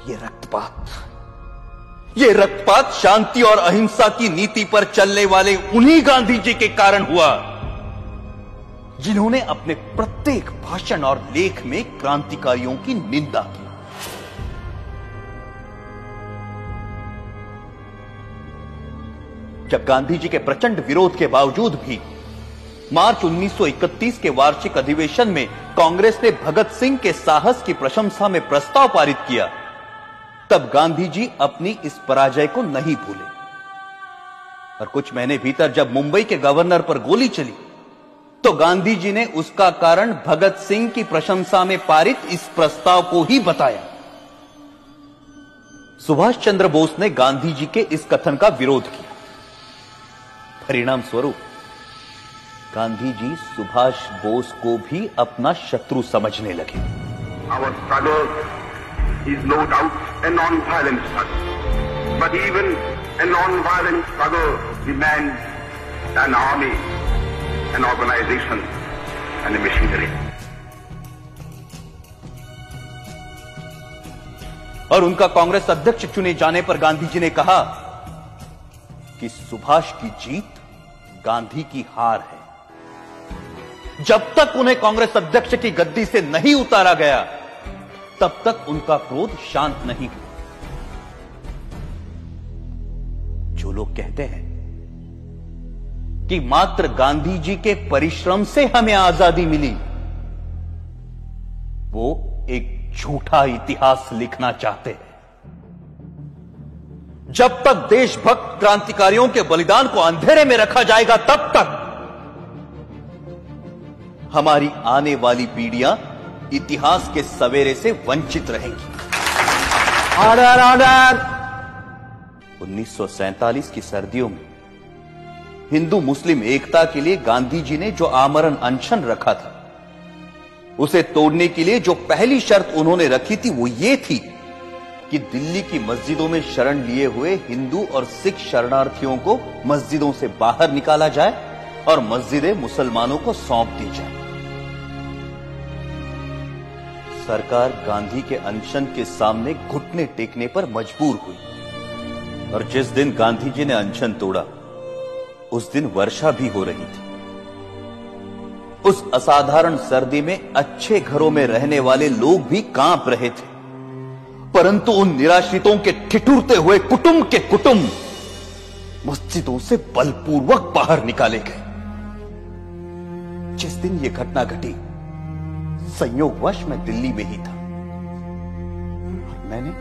ये रक्तपात शांति और अहिंसा की नीति पर चलने वाले उन्हीं गांधी जी के कारण हुआ जिन्होंने अपने प्रत्येक भाषण और लेख में क्रांतिकारियों की निंदा की। जब गांधी जी के प्रचंड विरोध के बावजूद भी मार्च 1931 के वार्षिक अधिवेशन में कांग्रेस ने भगत सिंह के साहस की प्रशंसा में प्रस्ताव पारित किया, तब गांधी जी अपनी इस पराजय को नहीं भूले और कुछ महीने भीतर जब मुंबई के गवर्नर पर गोली चली तो गांधी जी ने उसका कारण भगत सिंह की प्रशंसा में पारित इस प्रस्ताव को ही बताया। सुभाष चंद्र बोस ने गांधी जी के इस कथन का विरोध किया। परिणाम स्वरूप गांधी जी सुभाष बोस को भी अपना शत्रु समझने लगे। Our struggle is no doubt a non-violent struggle, but even a non-violent struggle demands an army, an organization, and a machinery. और उनका कांग्रेस अध्यक्ष चुने जाने पर गांधी जी ने कहा कि सुभाष की जीत गांधी की हार है। जब तक उन्हें कांग्रेस अध्यक्ष की गद्दी से नहीं उतारा गया तब तक उनका क्रोध शांत नहीं हुआ। जो लोग कहते हैं कि मात्र गांधी जी के परिश्रम से हमें आजादी मिली, वो एक झूठा इतिहास लिखना चाहते हैं। जब तक देशभक्त क्रांतिकारियों के बलिदान को अंधेरे में रखा जाएगा तब तक हमारी आने वाली पीढ़ियां इतिहास के सवेरे से वंचित रहेंगी। Order order. 1947 की सर्दियों में हिंदू मुस्लिम एकता के लिए गांधी जी ने जो आमरण अनशन रखा था, उसे तोड़ने के लिए जो पहली शर्त उन्होंने रखी थी वो ये थी कि दिल्ली की मस्जिदों में शरण लिए हुए हिंदू और सिख शरणार्थियों को मस्जिदों से बाहर निकाला जाए और मस्जिदें मुसलमानों को सौंप दी जाए। सरकार गांधी के अनशन के सामने घुटने टेकने पर मजबूर हुई और जिस दिन गांधी जी ने अनशन तोड़ा उस दिन वर्षा भी हो रही थी। उस असाधारण सर्दी में अच्छे घरों में रहने वाले लोग भी कांप रहे थे, परंतु उन निराश्रितों के ठिठुरते हुए कुटुंब के कुटुंब मस्जिदों से बलपूर्वक बाहर निकाले गए। जिस दिन यह घटना घटी संयोगवश मैं दिल्ली में ही था और मैंने